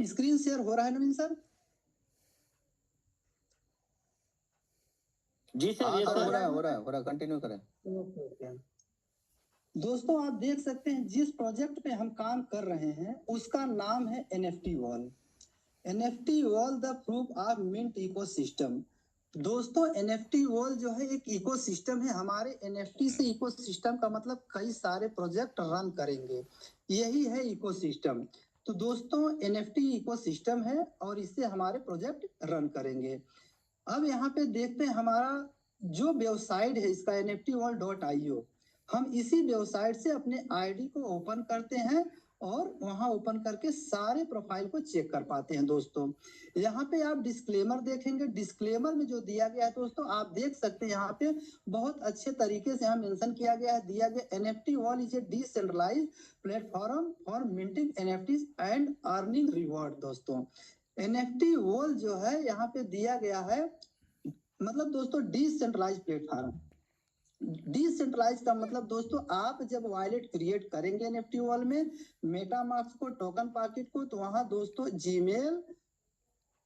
Screen share हो रहा है नवीन सर? जी सर, ये हो सर हो रहा है, कंटिन्यू करें। ओके। दोस्तों आप देख सकते हैं जिस प्रोजेक्ट पे हम काम कर रहे हैं उसका नाम है NFT wall. NFT wall the proof of mint ecosystem. दोस्तों NFT वॉल जो है एक इकोसिस्टम है। हमारे NFT से इकोसिस्टम का मतलब कई सारे प्रोजेक्ट रन करेंगे, यही है इकोसिस्टम। तो दोस्तों NFT इकोसिस्टम है और इससे हमारे प्रोजेक्ट रन करेंगे। अब यहाँ पे देखते हैं हमारा जो वेबसाइट है इसका nftwall.io। हम इसी वेबसाइट से अपने आईडी को ओपन करते हैं और वहां ओपन करके सारे प्रोफाइल को चेक कर पाते हैं। दोस्तों यहाँ पे आप डिस्क्लेमर देखेंगे, डिस्क्लेमर में जो दिया गया है दोस्तों आप देख सकते हैं यहाँ पे बहुत अच्छे तरीके से यहाँ मेंशन किया गया है, दिया गया NFT wall is a decentralised platform for minting NFTs and earning reward. दोस्तों NFT वॉल जो है यहाँ पे दिया गया है, मतलब दोस्तों डिसेंट्रलाइज प्लेटफॉर्म। डिसेंट्रलाइज का मतलब दोस्तों आप जब वॉलेट क्रिएट करेंगे NFT वॉल में मेटामास्क को, टोकन पॉकेट को, तो वहां दोस्तों जीमेल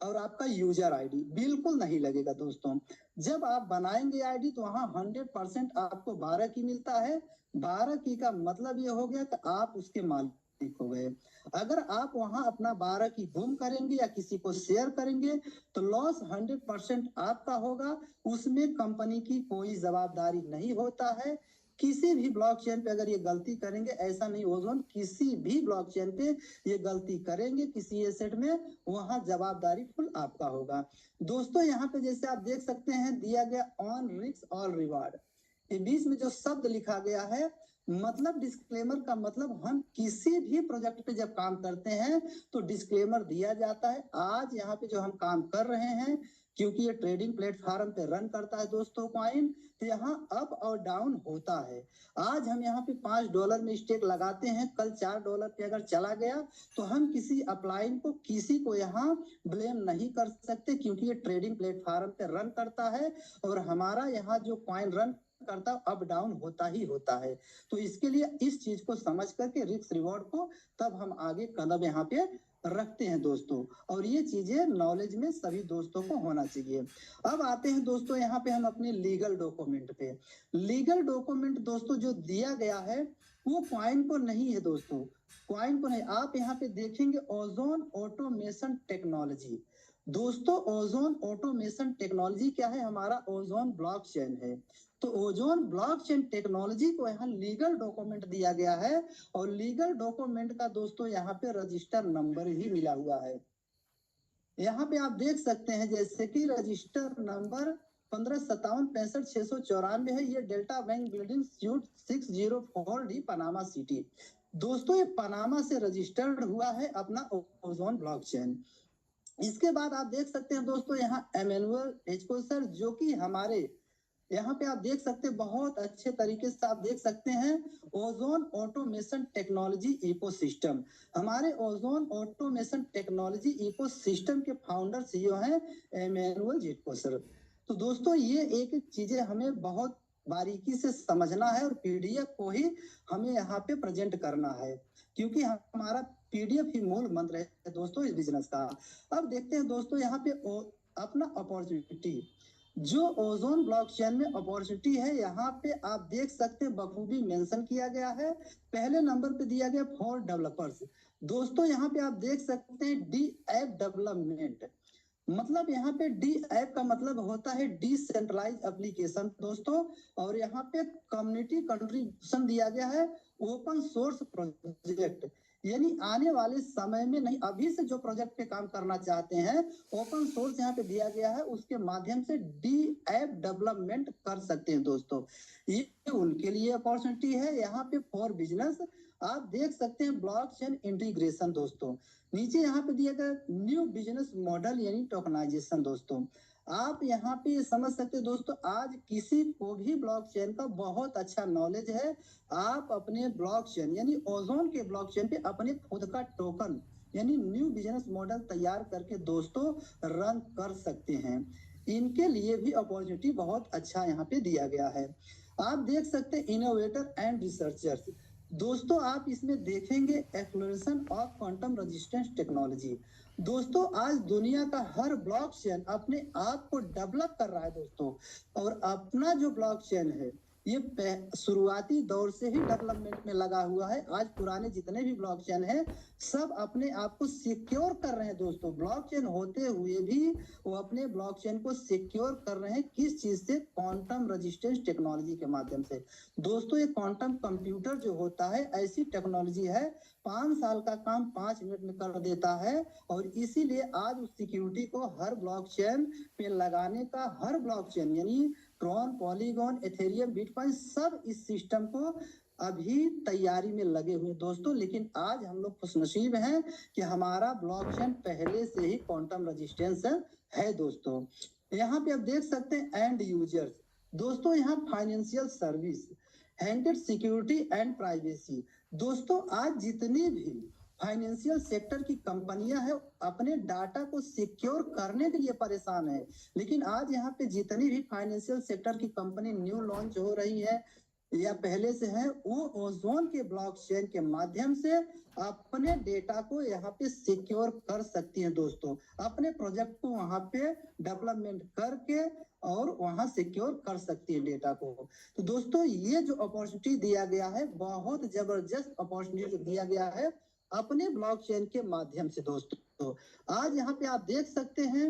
और आपका यूजर आईडी बिल्कुल नहीं लगेगा। दोस्तों जब आप बनाएंगे आईडी तो वहां 100% आपको 12 की मिलता है। 12 की का मतलब ये हो गया कि आप उसके मालिक हो गए। अगर आप वहां अपना 12 की गुम करेंगे या किसी को शेयर करेंगे तो लॉस 100% आपका होगा। उसमें कंपनी की कोई जवाबदारी नहीं होता है। किसी भी ब्लॉकचेन पे अगर ये गलती करेंगे, ऐसा नहीं ओजोन, किसी भी ब्लॉकचेन पे ये गलती करेंगे किसी एसेट में, वहां जवाबदारी फुल आपका होगा। दोस्तों यहाँ पे जैसे आप देख सकते हैं दिया गया ऑन रिस्क ऑल रिवार्ड, ये बीच में जो शब्द लिखा गया है मतलब डिस्क्लेमर का मतलब हम किसी भी प्रोजेक्ट पे जब काम करते हैं तो डिस्क्लेमर दिया जाता है। आज यहाँ पे जो हम काम कर रहे हैं क्योंकि ये ट्रेडिंग प्लेटफॉर्म पे रन करता है दोस्तों कॉइन, तो यहाँ अप और डाउन होता है। आज हम यहाँ पे $5 में स्टेक लगाते हैं, कल $4 पे अगर चला गया तो हम किसी अपलाइन को, किसी को यहाँ ब्लेम नहीं कर सकते क्योंकि ये ट्रेडिंग प्लेटफॉर्म पे रन करता है और हमारा यहाँ जो कॉइन रन करता अप डाउन होता ही होता है। तो इसके लिए इस चीज को समझ करके रिस्क रिवॉर्ड को तब हम आगे कदम यहाँ पे रखते हैं दोस्तों, और ये चीजें नॉलेज में सभी दोस्तों को होना चाहिए। अब आते हैं दोस्तों यहाँ पे हम अपने लीगल डॉक्यूमेंट पे। लीगल डॉक्यूमेंट दोस्तों जो दिया गया है वो क्वाइन को नहीं है दोस्तों, क्वाइन को नहीं। आप यहाँ पे देखेंगे ओजोन ऑटोमेशन टेक्नोलॉजी। दोस्तों ओजोन ऑटोमेशन टेक्नोलॉजी क्या है? हमारा ओजोन ब्लॉकचेन है। तो ओजोन ब्लॉकचेन टेक्नोलॉजी को यहाँ लीगल डॉक्यूमेंट दिया गया है और लीगल डॉक्यूमेंट का दोस्तों यहाँ पे रजिस्टर नंबर ही मिला हुआ है। यहाँ पे आप देख सकते हैं जैसे कि रजिस्टर नंबर 15576594 है। ये delta bank building suite 604D Panama city. दोस्तों ये पनामा से रजिस्टर्ड हुआ है अपना ओजोन ब्लॉकचेन। इसके बाद आप देख सकते हैं दोस्तों यहाँ एमेनुअल एचकोसर जो कि हमारे यहाँ पे आप देख सकते हैं बहुत अच्छे तरीके से आप देख सकते हैं ओजोन ऑटोमेशन टेक्नोलॉजी इकोसिस्टम। हमारे ओजोन ऑटोमेशन टेक्नोलॉजी इकोसिस्टम के फाउंडर सीईओ हैं एमेनुअल जेटकोसर। तो दोस्तों ये एक एक चीजें हमें बहुत बारीकी से समझना है और पीडीएफ को ही हमें यहाँ पे प्रेजेंट करना है क्योंकि हमारा पीडीएफ ही मूल मंत्र है दोस्तों इस बिजनेस का। अब देखते हैं दोस्तों यहाँ पे अपना अपॉर्चुनिटी, जो ओजोन ब्लॉकचेन में अपॉर्चुनिटी है यहाँ पे आप देख सकते हैं बखूबी मेंशन किया गया है। पहले नंबर पे दिया गया फॉर डेवलपर्स। दोस्तों यहाँ पे आप देख सकते हैं डी ऐप डेवलपमेंट, मतलब यहाँ पे डी ऐप का मतलब होता है डिसेंट्रलाइज एप्लीकेशन दोस्तों। और यहाँ पे कम्युनिटी कंट्रीब्यूशन दिया गया है ओपन सोर्स प्रोजेक्ट, यानी आने वाले समय में नहीं, अभी से जो प्रोजेक्ट पे काम करना चाहते हैं ओपन सोर्स यहाँ पे दिया गया है, उसके माध्यम से डी ऐप डेवलपमेंट कर सकते हैं दोस्तों। ये उनके लिए अपॉर्चुनिटी है। यहाँ पे फॉर बिजनेस आप देख सकते हैं ब्लॉकचेन इंटीग्रेशन दोस्तों। नीचे यहाँ पे दिया गया न्यू बिजनेस मॉडल यानी टोकनाइजेशन दोस्तों। आप यहाँ पे समझ सकते हैं दोस्तों आज किसी को भी ब्लॉकचेन का बहुत अच्छा नॉलेज है, आप अपने ब्लॉकचेन यानी ओजोन के ब्लॉकचेन पे अपने खुद का टोकन यानी न्यू बिजनेस मॉडल तैयार करके दोस्तों रन कर सकते हैं। इनके लिए भी अपॉर्चुनिटी बहुत अच्छा यहाँ पे दिया गया है। आप देख सकते हैं इनोवेटर एंड रिसर्चर्स, दोस्तों आप इसमें देखेंगे exploration of quantum resistance technology. दोस्तों आज दुनिया का हर ब्लॉकचेन अपने आप को डेवलप कर रहा है दोस्तों, और अपना जो ब्लॉकचेन है ये शुरुआती दौर से ही डेवलपमेंट में लगा हुआ है। आज पुराने जितने भी ब्लॉकचेन हैं सब अपने आप को सिक्योर कर रहे हैं दोस्तों। ब्लॉकचेन होते हुए भी वो अपने ब्लॉकचेन को सिक्योर कर रहे हैं, किस चीज से? क्वांटम रेजिस्टेंस टेक्नोलॉजी के माध्यम से। दोस्तों ये क्वांटम कंप्यूटर जो होता है ऐसी टेक्नोलॉजी है 5 साल का काम 5 मिनट में कर देता है, और इसीलिए आज उस सिक्योरिटी को हर ब्लॉकचेन पे लगाने का, हर ब्लॉकचेन यानी ट्रॉन, पॉलीगॉन, एथेरियम, बिटकॉइन सब इस सिस्टम को अभी तैयारी में लगे हुए दोस्तों। लेकिन आज हम लोग खुशनसीब हैं कि हमारा ब्लॉकचेन पहले से ही क्वांटम रेजिस्टेंस है दोस्तों। यहाँ पे आप देख सकते हैं एंड यूजर्स। दोस्तों यहाँ financial service, handed security and privacy. दोस्तों आज जितनी भी फाइनेंशियल सेक्टर की कंपनियां हैं अपने डाटा को सिक्योर करने के लिए परेशान है, लेकिन आज यहाँ पे जितनी भी फाइनेंशियल सेक्टर की कंपनी न्यू लॉन्च हो रही है या पहले से है, वो ओजोन के ब्लॉकचेन के माध्यम से अपने डेटा को यहाँ पे सिक्योर कर सकती हैं दोस्तों। अपने प्रोजेक्ट को वहां पे डेवलपमेंट करके और वहां सिक्योर कर सकती है डेटा को। तो दोस्तों ये जो अपॉर्चुनिटी दिया गया है, बहुत जबरदस्त अपॉर्चुनिटी दिया गया है अपने ब्लॉकचेन के माध्यम से दोस्तों। आज यहाँ पे आप देख सकते हैं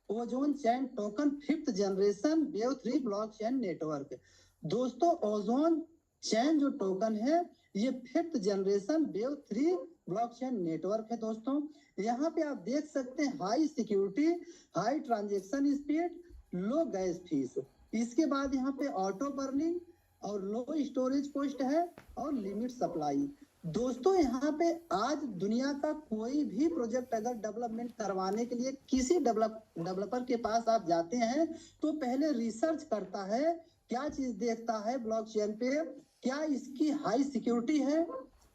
Ozone Chain token 5th generation wave 3 blockchain network. दोस्तों ओजोन चैन जो टोकन है ये 5th generation wave 3 blockchain network है दोस्तों। यहाँ पे आप देख सकते हैं high security, high transaction speed, low gas fees. इसके बाद यहाँ पे ऑटो बर्निंग और लो स्टोरेज कॉस्ट है और लिमिट सप्लाई। दोस्तों यहाँ पे आज दुनिया का कोई भी प्रोजेक्ट अगर डेवलपमेंट करवाने के लिए किसी डेवलपर के पास आप जाते हैं तो पहले रिसर्च करता है, क्या चीज देखता है ब्लॉकचेन पे? क्या इसकी हाई सिक्योरिटी है,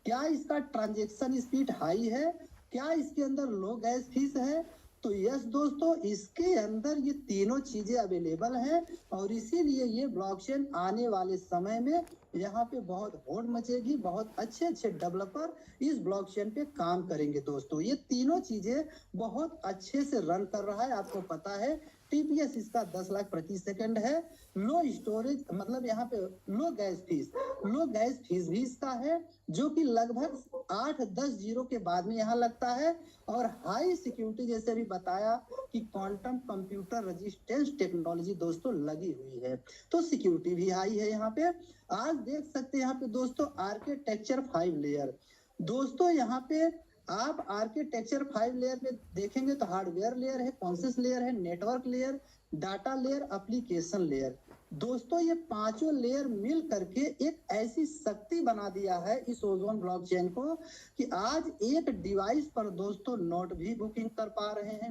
क्या इसका ट्रांजेक्शन स्पीड हाई है, क्या इसके अंदर लो गैस फीस है? तो यस दोस्तों इसके अंदर ये तीनों चीजें अवेलेबल हैं, और इसीलिए ये ब्लॉकचेन आने वाले समय में यहाँ पे बहुत होड़ मचेगी, बहुत अच्छे अच्छे डेवलपर इस ब्लॉकचेन पे काम करेंगे दोस्तों। ये तीनों चीजें बहुत अच्छे से रन कर रहा है, आपको पता है। टीपीएस इसका 10 लाख प्रति सेकंड है। लो स्टोरेज मतलब यहाँ पे लो गैस फीस भी इसका है, जो कि लगभग 8-10 जीरो के बाद में यहाँ लगता है। और हाई सिक्योरिटी जैसे अभी बताया कि क्वांटम कंप्यूटर रेजिस्टेंस टेक्नोलॉजी दोस्तों लगी हुई है, तो सिक्योरिटी भी हाई है यहाँ पे। आज देख सकते हैं यहाँ पे दोस्तों आर्किटेक्चर 5 लेयर। दोस्तों यहाँ पे आप आर्किटेक्चर 5 लेयर में देखेंगे तो हार्डवेयर लेयर है, कॉन्सेस लेयर है, network layer, data layer, application layer. दोस्तों ये पांचों लेयर मिल करके एक ऐसी शक्ति बना दिया है इस ओजोन ब्लॉकचेन को कि आज एक डिवाइस पर दोस्तों नोट भी बुकिंग कर पा रहे हैं,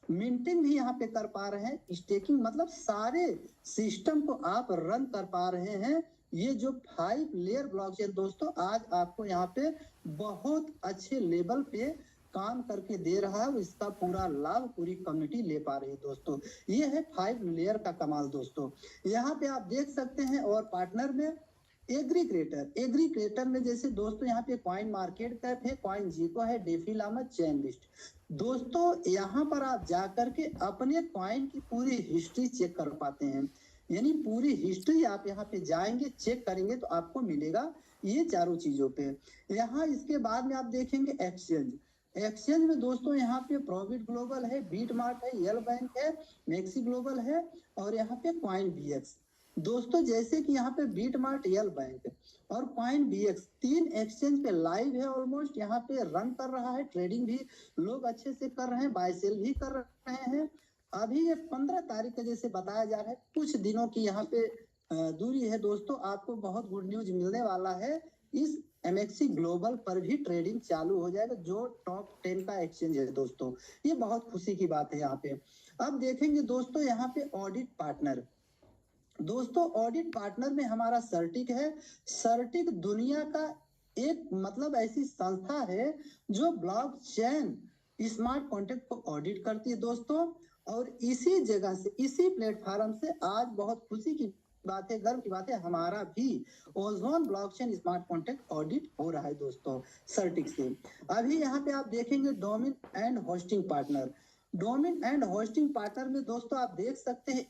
मिंटिंग भी यहाँ पे कर पा रहे हैं, स्टेकिंग मतलब सारे सिस्टम को आप रन कर पा रहे हैं। ये जो 5 लेयर ब्लॉकचेन दोस्तों आज आपको यहाँ पे बहुत अच्छे लेवल पे काम करके दे रहा है, इसका पूरा लाभ पूरी कम्युनिटी ले पा रही है दोस्तों। ये है 5 लेयर का कमाल दोस्तों। यहाँ पे आप देख सकते हैं और पार्टनर में एग्रीक्रेटर में जैसे दोस्तों यहाँ पे कॉइन मार्केट कैप है, कॉइन जीको है, डेफी लामा, चेन लिस्ट। दोस्तों यहाँ पर आप जा करके अपने कॉइन की पूरी हिस्ट्री चेक कर पाते हैं, यानी पूरी हिस्ट्री आप यहाँ पे जाएंगे चेक करेंगे तो आपको मिलेगा ये चारों चीजों पे। यहाँ इसके बाद में आप देखेंगे एक्सचेंज में दोस्तों यहाँ पे प्रोविट ग्लोबल है, बीट मार्ट है, यल बैंक है, मैक्सी ग्लोबल है और यहाँ पे कॉइन बीएक्स। दोस्तों जैसे कि यहाँ पे बीट मार्ट, यल बैंक और कॉइन बीएक्स 3 एक्सचेंज पे लाइव है, ऑलमोस्ट यहाँ पे रन कर रहा है, ट्रेडिंग भी लोग अच्छे से कर रहे हैं, बाय सेल भी कर रहे हैं। अभी ये 15 तारीख का जैसे बताया जा रहा है, कुछ दिनों की यहाँ पे दूरी है दोस्तों, आपको बहुत गुड न्यूज मिलने वाला है। इस एमएक्सी ग्लोबल पर भी ट्रेडिंग चालू हो जाएगा, जो टॉप 10 का एक्सचेंज है दोस्तों। ये बहुत खुशी की बात है यहाँ पे। अब देखेंगे दोस्तों यहाँ पे ऑडिट पार्टनर। दोस्तों ऑडिट पार्टनर में हमारा सर्टिक है। सर्टिक दुनिया का एक मतलब ऐसी संस्था है जो ब्लॉकचेन स्मार्ट कॉन्ट्रैक्ट को ऑडिट करती है दोस्तों। और इसी जगह से, इसी प्लेटफॉर्म से आज बहुत खुशी की बात है, गर्व की बात है, हमारा भी ozone blockchain smart contract audit हो रहा है दोस्तों सर्टिक से। अभी यहाँ पे आप देखेंगे domain and hosting partner. Domain and hosting partner में दोस्तों आप देख सकते हैं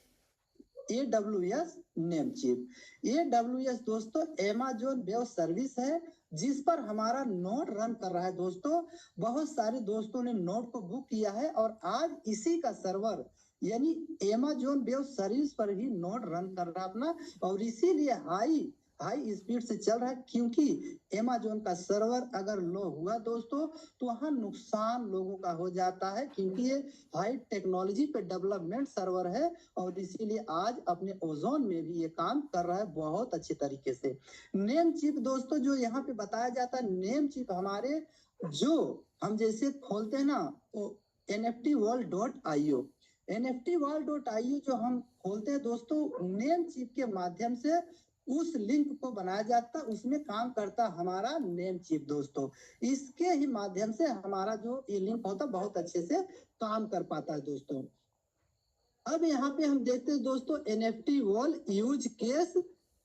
AWS नेमचीफ। AWS दोस्तों Amazon वेब सर्विस है जिस पर हमारा नोड रन कर रहा है दोस्तों। बहुत सारे दोस्तों ने नोड को बुक किया है और आज इसी का सर्वर यानी Amazon वेब सर्विस पर ही नोड रन कर रहा है अपना, और इसीलिए हाई हाई स्पीड से चल रहा है, क्योंकि Amazon का सर्वर अगर लो हुआ दोस्तों तो वहां नुकसान लोगों का हो जाता है, क्योंकि ये हाई टेक्नोलॉजी पे डेवलपमेंट सर्वर है और इसीलिए आज अपने ओजोन में भी ये काम कर रहा है बहुत अच्छे तरीके से। नेम चिप दोस्तों जो यहाँ पे बताया जाता है, नेम चिप हमारे जो हम जैसे खोलते हैं ना nftworld.io, nftworld.io जो हम खोलते हैं दोस्तों, नेम चिप के माध्यम से उस लिंक को बनाया जाता है, उसमें काम करता हमारा नेम चिप दोस्तों। इसके ही माध्यम से हमारा जो ये लिंक होता है बहुत अच्छे से काम कर पाता है दोस्तों। अब यहाँ पे हम देखते हैं दोस्तों NFT wall use case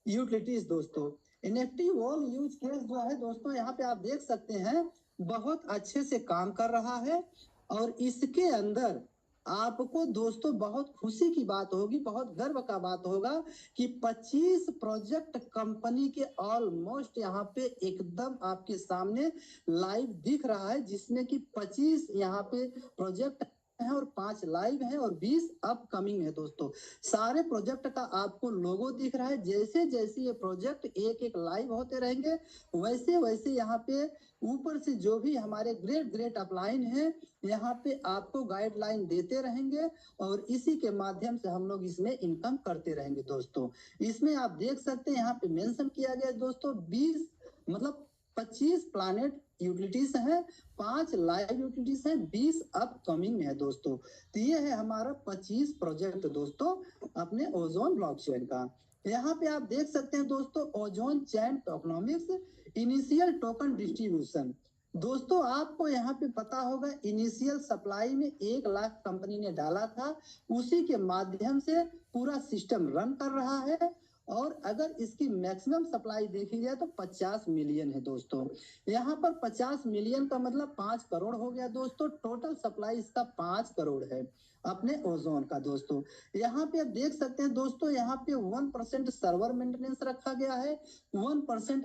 utilities दोस्तों। एनएफटी वॉल यूज केस जो है दोस्तों यहाँ पे आप देख सकते हैं बहुत अच्छे से काम कर रहा है, और इसके अंदर आपको दोस्तों बहुत खुशी की बात होगी, बहुत गर्व का बात होगा कि 25 प्रोजेक्ट कंपनी के ऑलमोस्ट यहाँ पे एकदम आपके सामने लाइव दिख रहा है, जिसमें कि 25 यहाँ पे प्रोजेक्ट है और 5 लाइव है और 20 अपकमिंग है दोस्तों। सारे प्रोजेक्ट का आपको लोगो दिख रहा है। जैसे जैसे ये प्रोजेक्ट एक एक लाइव होते रहेंगे वैसे वैसे यहाँ पे ऊपर से जो भी हमारे ग्रेट ग्रेट अपलाइन है यहाँ पे आपको गाइडलाइन देते रहेंगे, और इसी के माध्यम से हम लोग इसमें इनकम करते रहेंगे दोस्तों। इसमें आप देख सकते हैं यहाँ पे मेंशन किया गया है दोस्तों 20 मतलब 25 प्लानेट यूटिलिटीज हैं, 5 लाइव यूटिलिटीज हैं, 20 अपकमिंग है दोस्तों। तो ये है हमारा 25 प्रोजेक्ट दोस्तों अपने ओजोन ब्लॉकचेन का। यहाँ पे आप देख सकते हैं दोस्तों ozone chain tokenomics initial token distribution. दोस्तों आपको यहाँ पे पता होगा इनिशियल सप्लाई में 1 लाख कंपनी ने डाला था, उसी के माध्यम से पूरा सिस्टम रन कर रहा है, और अगर इसकी मैक्सिमम सप्लाई देखी जाए तो 50 मिलियन है दोस्तों। यहाँ पर 50 मिलियन का मतलब 5 करोड़ हो गया दोस्तों। टोटल सप्लाई इसका 5 करोड़ है अपने ओजोन का दोस्तों। यहाँ पे आप देख सकते हैं दोस्तों यहाँ पे 1% सर्वर मेंटेनेंस रखा गया है, 1%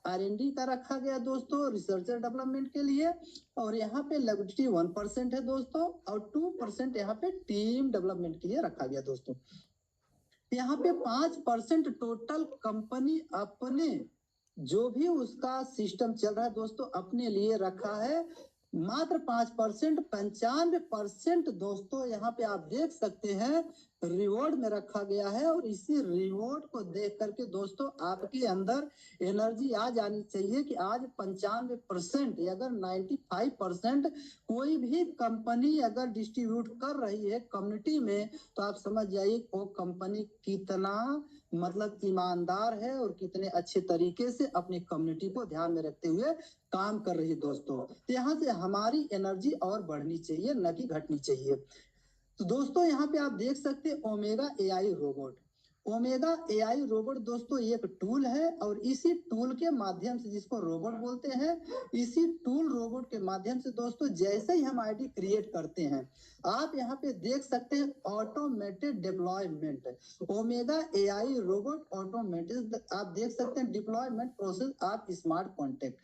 R&D का रखा गया दोस्तों रिसर्चर डेवलपमेंट के लिए, और यहाँ पे लिक्विडिटी 1% है दोस्तों, और 2% यहाँ पे टीम डेवलपमेंट के लिए रखा गया दोस्तों। यहाँ पे 5% टोटल कंपनी अपने जो भी उसका सिस्टम चल रहा है दोस्तों अपने लिए रखा है। मात्र 5%, 95% दोस्तों यहाँ पे आप देख सकते हैं रिवॉर्ड में रखा गया है, और इसी रिवॉर्ड को देख करके दोस्तों आपके अंदर एनर्जी आ जानी चाहिए कि आज 95% या अगर 95% कोई भी कंपनी अगर डिस्ट्रीब्यूट कर रही है कम्युनिटी में, तो आप समझ जाइए वो कंपनी कितना मतलब ईमानदार है और कितने अच्छे तरीके से अपनी कम्युनिटी को ध्यान में रखते हुए काम कर रही है दोस्तों। तो यहाँ से हमारी एनर्जी और बढ़नी चाहिए, न कि घटनी चाहिए। तो दोस्तों यहाँ पे आप देख सकते हैं omega AI robot. Omega AI robot दोस्तों एक टूल है, और इसी टूल के माध्यम से जिसको रोबोट बोलते हैं, इसी टूल रोबोट के माध्यम से दोस्तों जैसे ही हम आईडी क्रिएट करते हैं आप यहाँ पे देख सकते हैं automated deployment. Omega AI robot automated आप देख सकते हैं deployment process of smart contact.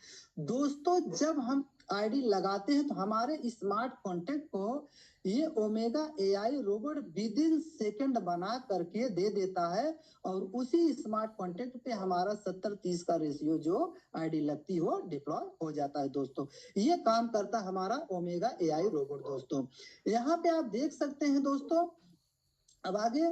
दोस्तों जब हम आईडी लगाते हैं तो हमारे स्मार्ट कॉन्टैक्ट को ये omega AI robot with in second बना करके दे देता है, और उसी स्मार्ट कॉन्टैक्ट पे हमारा 70-30 का रेशियो जो आईडी लगती हो डिप्लॉय हो जाता है दोस्तों। ये काम करता हमारा ओमेगा एआई रोबोट दोस्तों। यहाँ पे आप देख सकते हैं दोस्तों, अब आगे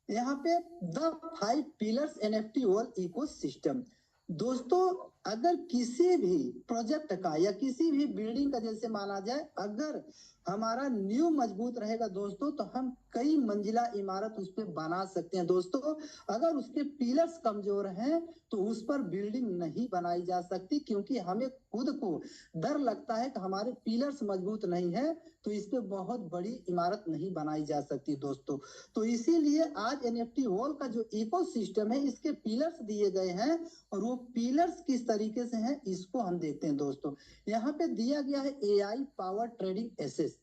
यहाँ पे the 5 pillars NFT world ecosystem. दोस्तों अगर किसी भी प्रोजेक्ट का या किसी भी बिल्डिंग का जैसे माना जाए, अगर हमारा नींव मजबूत रहेगा दोस्तों तो हम कई मंजिला इमारत उस पर बना सकते हैं दोस्तों। अगर उसके पिलर्स कमजोर हैं तो उस पर बिल्डिंग नहीं बनाई जा सकती, क्योंकि हमें खुद को डर लगता है कि हमारे पिलर्स मजबूत नहीं है तो इस पे बहुत बड़ी इमारत नहीं बनाई जा सकती दोस्तों। तो इसीलिए आज एनएफटी वॉल का जो इकोसिस्टम है, इसके पिलर्स दिए गए हैं और वो पिलर्स किस तरीके से हैं इसको हम देखते हैं दोस्तों। यहाँ पे दिया गया है एआई पावर ट्रेडिंग एसेस।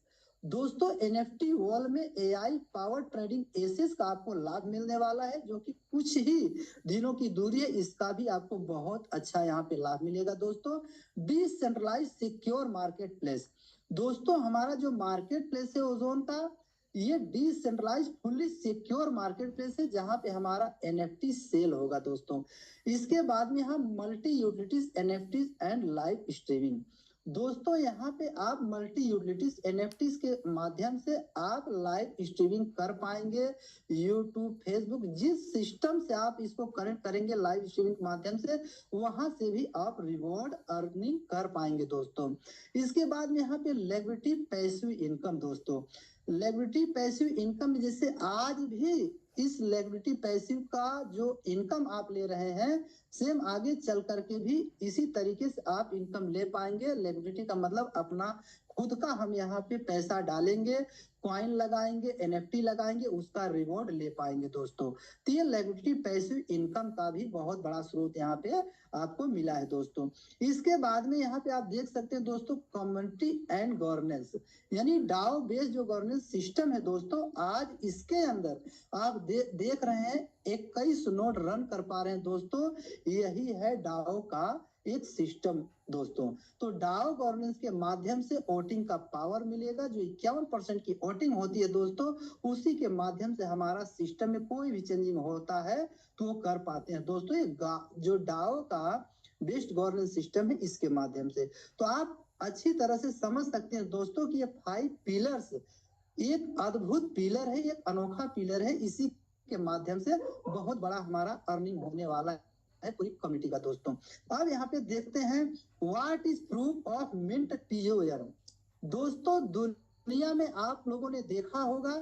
दोस्तों एनएफटी वॉल में एआई पावर ट्रेडिंग एसेस का आपको लाभ मिलने वाला है, जो कि कुछ ही दिनों की दूरी है, इसका भी आपको बहुत अच्छा यहाँ पे लाभ मिलेगा दोस्तों। Decentralise secure marketplace. दोस्तों हमारा जो मार्केट प्लेस है ओजोन का, ये decentralise fully secure marketplace है, जहां पे हमारा एनएफटी सेल होगा दोस्तों। इसके बाद में हम multi utilities NFTs and live streaming. दोस्तों यहाँ पे आप मल्टी यूटिलिटीज एनएफटीज के माध्यम से आप लाइव स्ट्रीमिंग कर पाएंगे। यूट्यूब, फेसबुक, जिस सिस्टम से आप इसको कनेक्ट करेंगे लाइव स्ट्रीमिंग के माध्यम से, वहां से भी आप रिवॉर्ड अर्निंग कर पाएंगे दोस्तों। इसके बाद में यहाँ पे लेग्रेटिव पैसिव इनकम। दोस्तों लेग्रेटिव पैसिव इनकम, जैसे आज भी इस लेग्रेटिव पैसिव का जो इनकम आप ले रहे हैं, सेम आगे चल करके भी इसी तरीके से आप इनकम ले पाएंगे। लेग्रेटिव का मतलब अपना खुद का हम यहाँ पे पैसा डालेंगे, कॉइन लगाएंगे, एनएफटी लगाएंगे, उसका रिवॉर्ड ले पाएंगे दोस्तों। तो ये लेग्रेटिव पैसिव इनकम का भी बहुत बड़ा स्रोत यहाँ पे आपको मिला है दोस्तों। इसके बाद में यहाँ पे आप देख सकते हैं दोस्तों कम्युनिटी एंड गवर्नेंस, यानी डाओ बेस्ड जो गवर्नेंस सिस्टम है दोस्तों, आज इसके अंदर आप देख रहे हैं 21 नोड रन कर पा रहे हैं दोस्तों। यही है डाओ का एक सिस्टम दोस्तों। तो डाओ गवर्नेंस के माध्यम से वोटिंग का पावर मिलेगा। जो 51% की वोटिंग होती है दोस्तों, उसी के माध्यम से हमारा सिस्टम में कोई भी चेंजिंग होता है तो वो कर पाते हैं दोस्तों। ये जो डाओ का बेस्ट गवर्नेंस सिस्टम है, इसके माध्यम से तो आप अच्छी तरह से समझ सकते हैं दोस्तों कि ये 5 पिलर्स एक अद्भुत पिलर है, एक अनोखा पिलर है। इसी के माध्यम से बहुत बड़ा हमारा अर्निंग होने वाला है पूरी कमिटी का दोस्तों। अब यहाँ पे देखते हैं what is proof of mint T. दोस्तों दुनिया में आप लोगों ने देखा होगा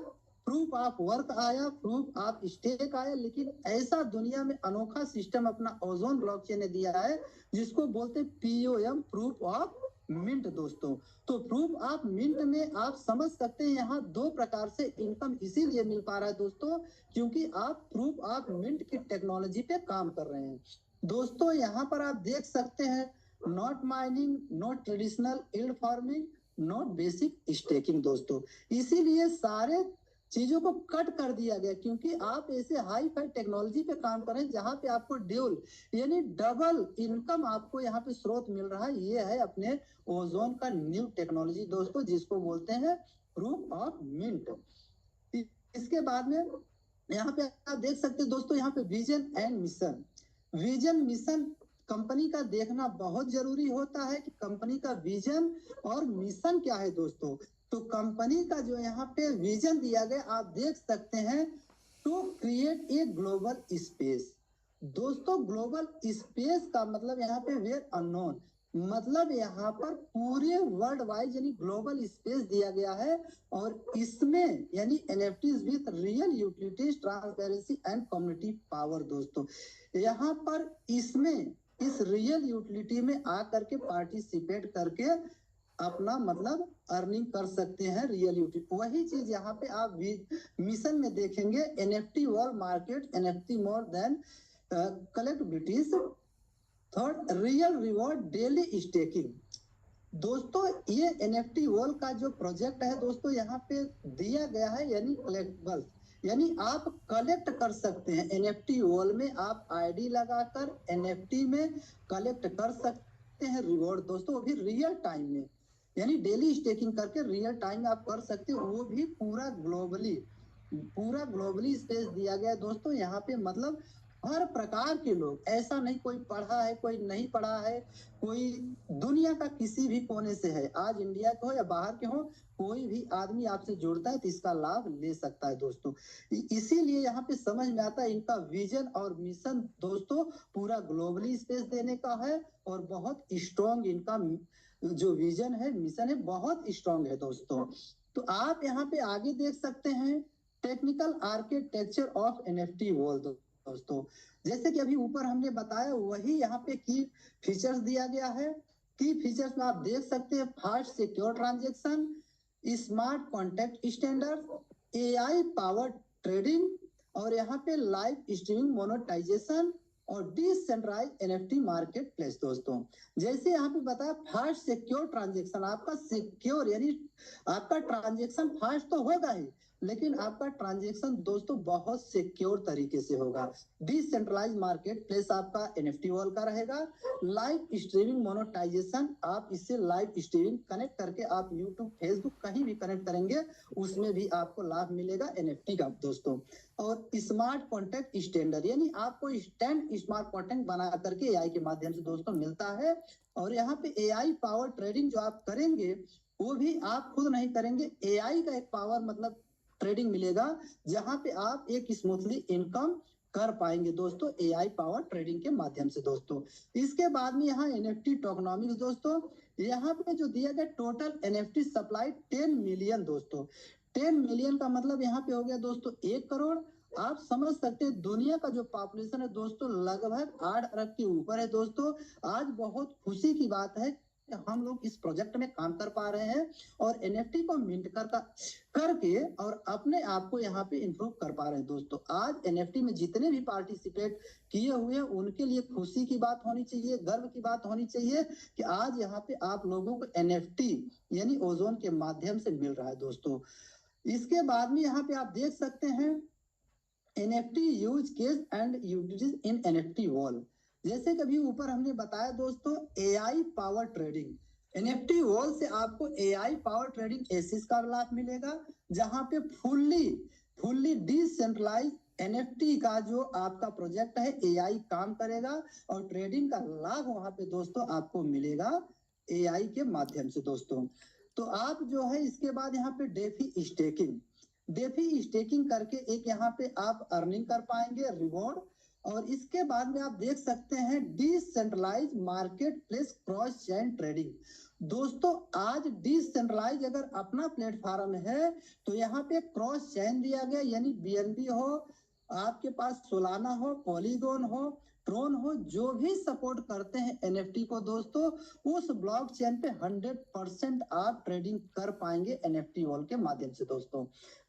प्रूफ ऑफ वर्क आया, प्रूफ ऑफ स्टेक आया, लेकिन ऐसा दुनिया में अनोखा सिस्टम अपना ओजोन ब्लॉकचेन ने दिया है, जिसको बोलते पीओएम, प्रूफ ऑफ मिंट दोस्तों। तो प्रूफ ऑफ मिंट में आप समझ सकते हैं यहाँ 2 प्रकार से इनकम इसीलिए मिल पा रहा है दोस्तों, क्योंकि आप प्रूफ ऑफ मिंट की टेक्नोलॉजी पे काम कर रहे हैं दोस्तों। यहाँ पर आप देख सकते हैं not mining, not traditional yield farming, not basic staking दोस्तों। इसीलिए सारे चीजों को कट कर दिया गया, क्योंकि आप ऐसे हाई फाई टेक्नोलॉजी पे काम कर रहे हैं जहां पे आपको ड्यूल यानी डबल इनकम आपको यहाँ पे स्रोत मिल रहा है। ये है अपने ओजोन का न्यू टेक्नोलॉजी दोस्तों, जिसको बोलते हैं प्रूफ ऑफ मिंट। इसके बाद में यहाँ पे आप देख सकते हैं दोस्तों, यहाँ पे vision and mission. Vision mission company का देखना बहुत जरूरी होता है कि कंपनी का विजन और मिशन क्या है दोस्तों। तो कंपनी का जो यहाँ पे विजन दिया गया आप देख सकते हैं, to create a global space. दोस्तों ग्लोबल स्पेस का मतलब यहाँ पे वेयर अननोन, मतलब यहाँ पर पूरे वर्ल्ड वाइड यानी ग्लोबल स्पेस दिया गया है। और इसमें यानी NFTs with real utilities, transparency and community power दोस्तों। यहाँ पर इसमें इस रियल यूटिलिटी में आकर के पार्टिसिपेट करके अपना मतलब अर्निंग कर सकते हैं रियल यूटिलिटी। वही चीज यहाँ पे आप मिशन में देखेंगे, NFT world market, NFT more than collectivities. Third real reward daily staking. दोस्तों ये एनएफटी वर्ल्ड का जो प्रोजेक्ट है दोस्तों, यहाँ पे दिया गया है यानी कलेक्टेबल, यानी आप कलेक्ट कर सकते हैं एनएफटी वर्ल्ड में। आप आईडी लगाकर एनएफटी में कलेक्ट कर सकते हैं रिवॉर्ड दोस्तों, वो भी रियल टाइम में, यानी डेली स्टेकिंग करके रियल टाइम आप कर सकते हो। वो भी पूरा ग्लोबली स्पेस दिया गया है दोस्तों। यहाँ पे मतलब हर प्रकार के लोग, ऐसा नहीं कोई पढ़ा है कोई नहीं पढ़ा है, कोई दुनिया का किसी भी कोने से है, आज इंडिया के हो या बाहर के हो, कोई भी आदमी आपसे जुड़ता है तो इसका लाभ ले सकता है दोस्तों। इसीलिए यहाँ पे समझ में आता है इनका विजन और मिशन दोस्तों पूरा ग्लोबली स्पेस देने का है, और बहुत स्ट्रॉन्ग इनका जो विजन है मिशन है बहुत स्ट्रॉन्ग है दोस्तों। तो आप यहाँ पे आगे देख सकते हैं technical architecture of NFT world दोस्तों। जैसे कि अभी ऊपर हमने बताया वही यहाँ पे की फीचर्स दिया गया है। की फीचर्स में आप देख सकते हैं fast secure transaction, smart contact standard, AI power trading, और यहाँ पे लाइव स्ट्रीमिंग मोनेटाइजेशन और डिसेंट्रलाइज एनएफटी मार्केट प्लेस दोस्तों। जैसे यहाँ पे बताया फास्ट सिक्योर ट्रांजेक्शन, आपका सिक्योर यानी आपका ट्रांजेक्शन फास्ट तो होगा ही, लेकिन आपका ट्रांजेक्शन दोस्तों बहुत सिक्योर तरीके से होगा। डिसेंट्रलाइज मार्केट प्लेस आपका एनएफटी वॉल का रहेगा। लाइव स्ट्रीमिंग मोनेटाइजेशन, आप इससे लाइव स्ट्रीमिंग कनेक्ट करके आप यूट्यूब फेसबुक कहीं भी कनेक्ट करेंगे उसमें भी आपको लाभ मिलेगा एनएफटी का दोस्तों। और स्मार्ट कॉन्टेक्ट स्टैंडर्ड यानी आपको स्टैंड स्मार्ट कॉन्टेक्ट बना करके एआई के माध्यम से दोस्तों मिलता है। और यहाँ पे एआई पावर ट्रेडिंग जो आप करेंगे वो भी आप खुद नहीं करेंगे, एआई का एक पावर मतलब ट्रेडिंग मिलेगा जहां पे आप एक स्मूथली इनकम कर पाएंगे दोस्तों एआई पावर ट्रेडिंग के माध्यम से दोस्तों। इसके बाद में यहाँ एनएफटी टोकनॉमिक्स दोस्तों, यहाँ पे जो दिया गया टोटल एनएफटी सप्लाई 10 मिलियन दोस्तों। 10 मिलियन का मतलब यहाँ पे हो गया दोस्तों 1 करोड़। आप समझ सकते हैं दुनिया का जो पॉपुलेशन है दोस्तों लगभग 8 अरब के ऊपर है दोस्तों। आज बहुत खुशी की बात है हम लोग इस प्रोजेक्ट में काम कर पा रहे हैं और एनएफटी को मिंट करके और अपने आप को यहाँ पे इंप्रूव कर पा रहे हैं दोस्तों। आज एनएफटी में जितने भी पार्टिसिपेट किए हुए हैं उनके लिए खुशी की बात होनी चाहिए, गर्व की बात होनी चाहिए कि आज यहाँ पे आप लोगों को एनएफटी यानी ओजोन के माध्यम से मिल रहा है दोस्तों। इसके बाद में यहाँ पे आप देख सकते हैं NFT use case and utilities in NFT wall. जैसे कभी ऊपर हमने बताया दोस्तों AI power trading, NFT wall से आपको एआई पावर ट्रेडिंग एसिस का लाभ मिलेगा जहां पे फुल्ली डिसेंट्रलाइज एनएफटी का जो आपका प्रोजेक्ट है एआई काम करेगा और ट्रेडिंग का लाभ वहां पे दोस्तों आपको मिलेगा एआई के माध्यम से दोस्तों। तो आप जो है इसके बाद यहाँ पे डेफी स्टेकिंग करके एक यहाँ पे आप अर्निंग कर पाएंगे रिवॉर्ड। और इसके बाद में आप देख सकते हैं decentralise marketplace cross chain trading दोस्तों। आज डिसेंट्रलाइज अगर अपना प्लेटफॉर्म है तो यहाँ पे क्रॉस चेन दिया गया यानी बीएनबी हो, आपके पास सोलाना हो, पॉलीगॉन हो, ट्रोन हो, जो भी सपोर्ट करते हैं एनएफटी को दोस्तों उस ब्लॉकचेन पे 100% आप ट्रेडिंग कर पाएंगे एनएफटी वॉल के माध्यम से दोस्तों।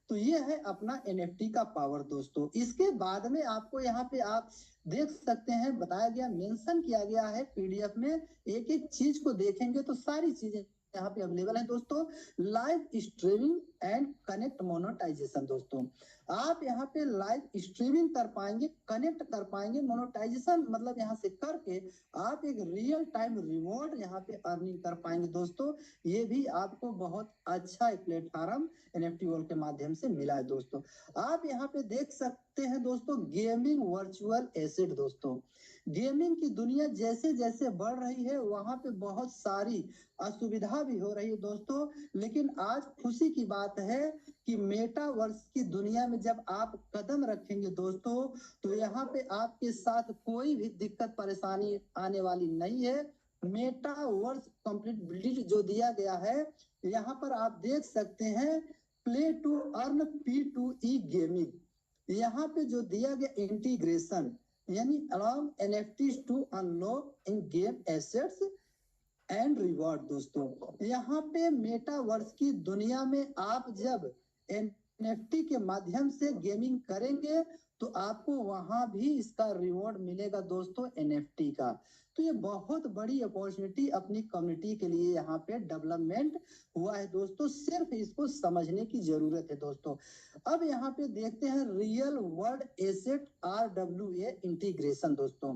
तो ये है अपना एनएफटी का पावर दोस्तों। इसके बाद में आपको यहाँ पे आप देख सकते हैं बताया गया मेंशन किया गया है पीडीएफ में, एक एक चीज को देखेंगे तो सारी चीजें यहाँ पे अवेलेबल है दोस्तों। Live streaming and connect monetisation दोस्तों, आप यहाँ पे लाइव स्ट्रीमिंग कर पाएंगे, कनेक्ट कर पाएंगे, मोनेटाइजेशन मतलब यहाँ से करके आप एक रियल टाइम रिवॉर्ड यहाँ पे अर्निंग कर पाएंगे दोस्तों। ये भी आपको बहुत अच्छा एक प्लेटफॉर्म एनएफटी वॉल के माध्यम से मिला है दोस्तों। आप यहाँ पे देख सकते हैं दोस्तों गेमिंग वर्चुअल एसेट दोस्तों। गेमिंग की दुनिया जैसे जैसे बढ़ रही है वहां पे बहुत सारी असुविधा भी हो रही है दोस्तों, लेकिन आज खुशी की बात है कि मेटावर्स की दुनिया में जब आप कदम रखेंगे दोस्तों तो यहाँ पे आपके साथ कोई भी दिक्कत परेशानी आने वाली नहीं है। मेटावर्स कंप्लीट जो दिया गया है यहाँ पर आप देख सकते हैं play to earn P2E gaming, यहाँ पे जो दिया गया इंटीग्रेशन यानी along NFTs to unlock in game assets and reward दोस्तों। यहाँ पे मेटावर्स की दुनिया में आप जब एनएफटी के माध्यम से गेमिंग करेंगे तो आपको वहां भी इसका रिवॉर्ड मिलेगा दोस्तों एनएफटी का। तो ये बहुत बड़ी अपॉर्चुनिटी अपनी कम्युनिटी के लिए यहाँ पे डेवलपमेंट हुआ है दोस्तों, सिर्फ इसको समझने की जरूरत है दोस्तों। अब यहाँ पे देखते हैं real world asset RWA integration दोस्तों।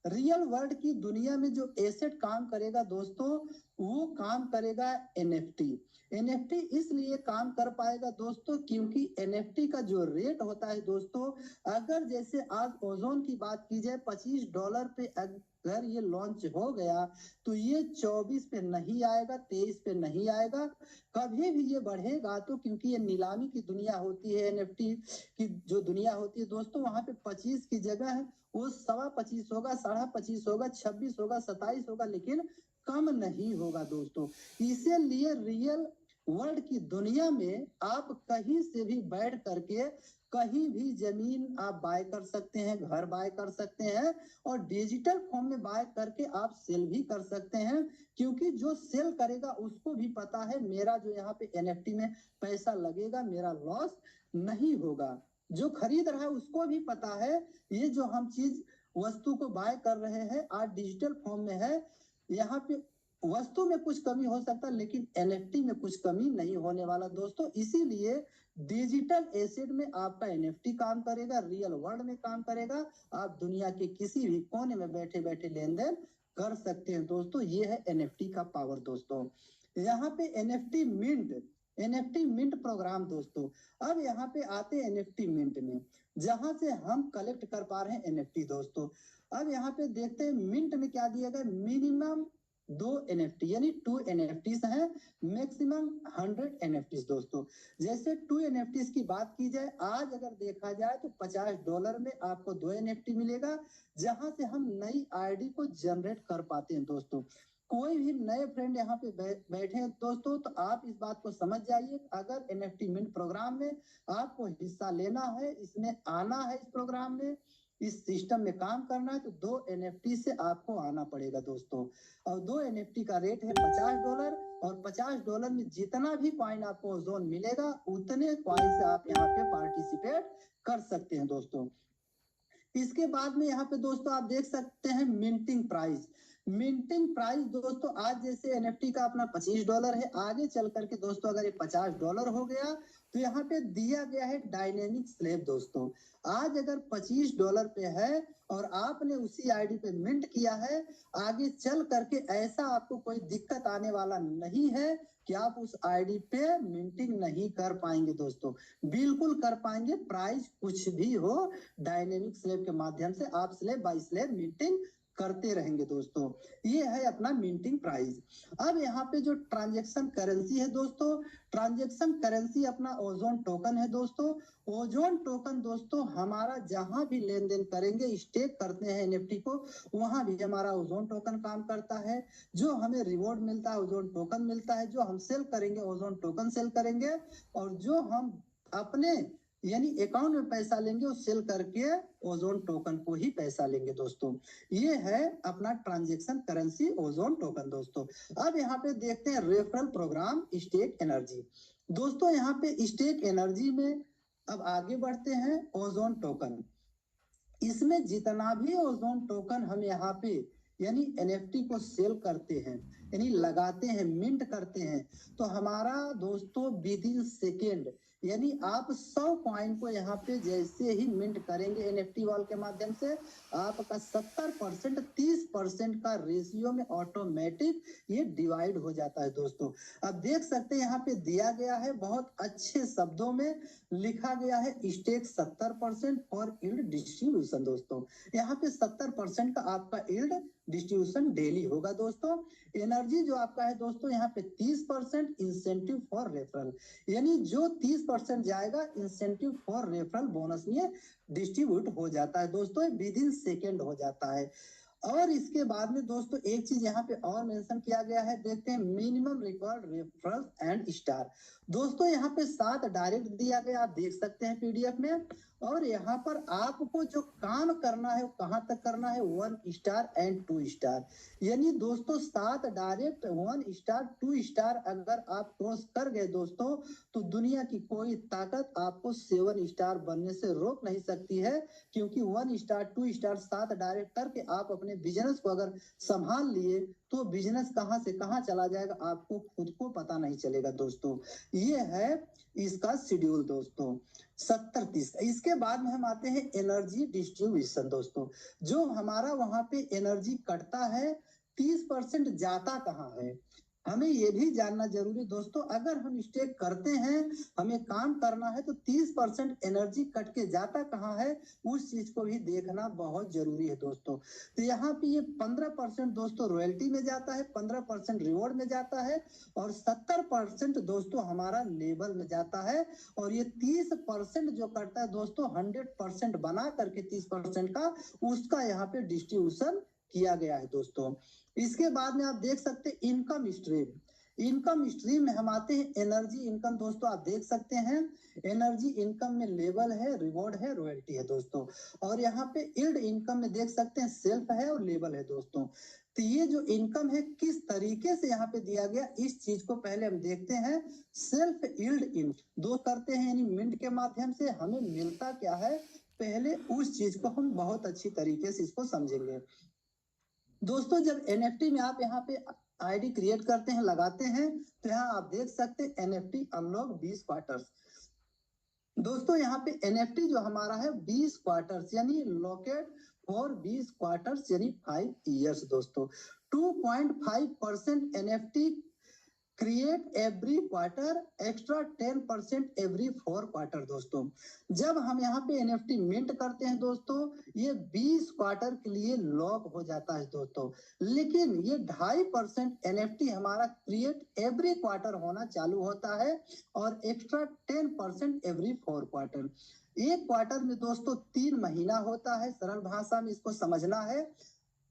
रियल वर्ल्ड की दुनिया में जो एसेट काम करेगा दोस्तों, वो काम करेगा एनएफटी। एनएफटी इसलिए काम कर पाएगा दोस्तों क्योंकि एनएफटी का जो रेट होता है दोस्तों, अगर जैसे आज ओजोन की बात की जाए $25 पे अगर ये लॉन्च हो गया तो ये 24 पे नहीं आएगा, 23 पे नहीं आएगा, कभी भी ये बढ़ेगा तो क्योंकि ये नीलामी की दुनिया होती है, एनएफटी की जो दुनिया होती है दोस्तों, वहां पे 25 की जगह है वो 25.25 होगा, 25.5 होगा, 26 होगा, 27 होगा, लेकिन कम नहीं होगा दोस्तों। इसीलिए रियल वर्ल्ड की दुनिया में आप कहीं से भी बैठ करके कहीं भी जमीन आप बाय कर सकते हैं, घर बाय कर सकते हैं, और डिजिटल फॉर्म में बाय करके आप सेल भी कर सकते हैं, क्योंकि जो सेल करेगा उसको भी पता है मेरा जो यहाँ पे एनएफटी में पैसा लगेगा, मेरा लॉस नहीं होगा। जो खरीद रहा है उसको भी पता है ये जो हम चीज वस्तु को बाय कर रहे हैं आज डिजिटल फॉर्म में है, यहाँ पे वस्तु में कुछ कमी हो सकता है लेकिन एनएफटी में कुछ कमी नहीं होने वाला दोस्तों। इसीलिए डिजिटल एसेट में आपका एनएफटी काम करेगा, रियल वर्ल्ड में काम करेगा, आप दुनिया के किसी भी कोने में बैठे बैठे लेन देन कर सकते हैं दोस्तों। ये है एनएफटी का पावर दोस्तों। यहाँ पे एनएफटी मिंट प्रोग्राम दोस्तों। अब यहाँ पे आते हैं एनएफटी मिंट में, जहां से हम कलेक्ट कर पा रहे हैं एनएफटी दोस्तों। अब यहाँ पे देखते हैं मिंट में क्या दिया गया, मिनिमम 2 एनएफटी यानी 2 एनएफटी है, मैक्सिमम 100 एनएफटी दोस्तों। जैसे 2 एनएफटी की बात की जाए, आज अगर देखा जाए तो $50 में आपको 2 एनएफटी मिलेगा, जहां से हम नई आईडी को जनरेट कर पाते हैं दोस्तों। कोई भी नए फ्रेंड यहाँ पे बैठे हैं दोस्तों तो आप इस बात को समझ जाइए, अगर एनएफटी मिंट प्रोग्राम में आपको हिस्सा लेना है, इसमें आना है, इस प्रोग्राम में इस सिस्टम में काम करना है, तो 2 एनएफटी से आपको आना पड़ेगा दोस्तों। और 2 एनएफटी का रेट है $50, और $50 में जितना भी कॉइन आपको ओजोन मिलेगा उतने कॉइन से आप यहाँ पे पार्टिसिपेट कर सकते हैं दोस्तों। इसके बाद में यहाँ पे दोस्तों आप देख सकते हैं मिंटिंग प्राइस। मिंटिंग प्राइस दोस्तों, आज जैसे एनएफटी का अपना $25 है, आगे चल करके दोस्तों अगर ये $50 हो गया तो यहाँ पे दिया गया है डायनेमिक स्लैब दोस्तों। आज अगर $25 पे है और आपने उसी आईडी पे मिंट किया है, आगे चल करके ऐसा आपको कोई दिक्कत आने वाला नहीं है कि आप उस आईडी पे मिंटिंग नहीं कर पाएंगे दोस्तों, बिल्कुल कर पाएंगे। प्राइस कुछ भी हो, डायनेमिक स्लैब के माध्यम से आप स्लैब बाय स्लैब मिंटिंग करते रहेंगे दोस्तों। ये है अपना मिंटिंग प्राइस। अब यहाँ पे जो ट्रांजैक्शन करेंसी है दोस्तों, ट्रांजैक्शन करेंसी अपना ओजोन टोकन है दोस्तों। ओजोन टोकन दोस्तों हमारा जहां भी लेन देन करेंगे, स्टेक करते हैं एनएफटी को, वहां भी हमारा ओजोन टोकन काम करता है। जो हमें रिवॉर्ड मिलता है ओजोन टोकन मिलता है, जो हम सेल करेंगे ओजोन टोकन सेल करेंगे, और जो हम अपने यानी अकाउंट में पैसा लेंगे वो सेल करके ओजोन टोकन को ही पैसा लेंगे दोस्तों। ये है अपना ट्रांजैक्शन करेंसी ओजोन टोकन दोस्तों। अब यहाँ पे देखते हैं रेफरल प्रोग्राम स्टेक एनर्जी दोस्तों। यहाँ पे स्टेक एनर्जी में अब आगे बढ़ते हैं ओजोन टोकन। इसमें जितना भी ओजोन टोकन हम यहाँ पे यानी एनएफटी को सेल करते हैं यानी लगाते हैं, मिंट करते हैं, तो हमारा दोस्तों विद इन सेकेंड यानी आप 100 कॉइन को यहाँ पे जैसे ही मिंट करेंगे एनएफटी वॉल के माध्यम से, आपका 70% 30% का रेशियो में ऑटोमेटिक ये डिवाइड हो जाता है दोस्तों। अब देख सकते हैं यहाँ पे दिया गया है, बहुत अच्छे शब्दों में लिखा गया है, स्टेक 70% फॉर यील्ड डिस्ट्रीब्यूशन दोस्तों। यहाँ पे 70% का आपका यील्ड डिस्ट्रीब्यूशन डेली होगा दोस्तों। एनर्जी जो आपका है दोस्तों, यहाँ पे 30% इंसेंटिव फॉर रेफरल, यानी जो 30% जाएगा इंसेंटिव फॉर रेफरल बोनस में डिस्ट्रीब्यूट हो जाता है दोस्तों, विद इन सेकेंड हो जाता है। और इसके बाद में दोस्तों एक चीज यहाँ पे और मेंशन किया गया है, देखते हैं minimum record referral and star दोस्तों। यहाँ पे 7 डायरेक्ट दिया गया, आप देख सकते हैं पीडीएफ में। और यहाँ पर आपको जो काम करना है वो कहाँ तक करना है, 1 स्टार एंड 2 स्टार, यानी दोस्तों 7 डायरेक्ट 1 स्टार 2 स्टार अगर आप क्रॉस कर गए दोस्तों, तो दुनिया की कोई ताकत आपको 7 स्टार बनने से रोक नहीं सकती है, क्योंकि 1 स्टार 2 स्टार 7 डायरेक्ट करके आप अपने बिजनेस को अगर संभाल लिए तो बिजनेस कहाँ से कहाँ चला जाएगा आपको खुद को पता नहीं चलेगा दोस्तों। ये है इसका शेड्यूल दोस्तों 70-30। इसके बाद में हम आते हैं एनर्जी डिस्ट्रीब्यूशन दोस्तों। जो हमारा वहां पे एनर्जी कटता है 30% जाता कहाँ है, हमें ये भी जानना जरूरी दोस्तों। अगर हम स्टे करते हैं, हमें काम करना है, तो 30% एनर्जी कट के जाता कहाँ है, उस चीज को भी देखना बहुत जरूरी है दोस्तों। तो यहाँ पे ये 15% दोस्तों रॉयल्टी में जाता है, 15% रिवॉर्ड में जाता है, और 70% दोस्तों हमारा लेबल में जाता है। और ये 30% जो करता है दोस्तों 100% बना करके 30% का उसका यहाँ पे डिस्ट्रीब्यूशन किया गया है दोस्तों। इसके बाद में आप देख सकते हैं इनकम स्ट्रीम। इनकम स्ट्रीम में हम आते हैं एनर्जी इनकम दोस्तों। आप देख सकते हैं एनर्जी इनकम में लेवल है, रिवॉर्ड है, रॉयल्टी है दोस्तों। और यहाँ पे यील्ड इनकम में देख सकते हैं सेल्फ है और लेवल है दोस्तों। तो ये जो इनकम है किस तरीके से यहाँ पे दिया गया, इस चीज को पहले हम देखते हैं। सेल्फ यील्ड इन दो करते हैं यानी मिंट के माध्यम से हमें मिलता क्या है, पहले उस चीज को हम बहुत अच्छी तरीके से इसको समझेंगे दोस्तों। जब एनएफटी में आप यहाँ पे आईडी क्रिएट करते हैं, लगाते हैं, तो यहाँ आप देख सकते हैं एनएफटी अनलॉक 20 क्वार्टर्स दोस्तों। यहाँ पे एनएफटी जो हमारा है 20 क्वार्टर्स यानी लॉकेट फॉर 20 क्वार्टर्स यानी 5 इयर्स दोस्तों। 2.5% NFT create every quarter, extra 10% every 4 quarter दोस्तों। जब हम यहाँ पे एनएफटी मिंट करते हैं दोस्तों, ये 20 क्वार्टर के लिए लॉक हो जाता है दोस्तों। लेकिन ये 2.5% एनएफटी हमारा क्रिएट एवरी क्वार्टर होना चालू होता है, और एक्स्ट्रा 10% एवरी 4 क्वार्टर। एक क्वार्टर में दोस्तों 3 महीना होता है, सरल भाषा में इसको समझना है।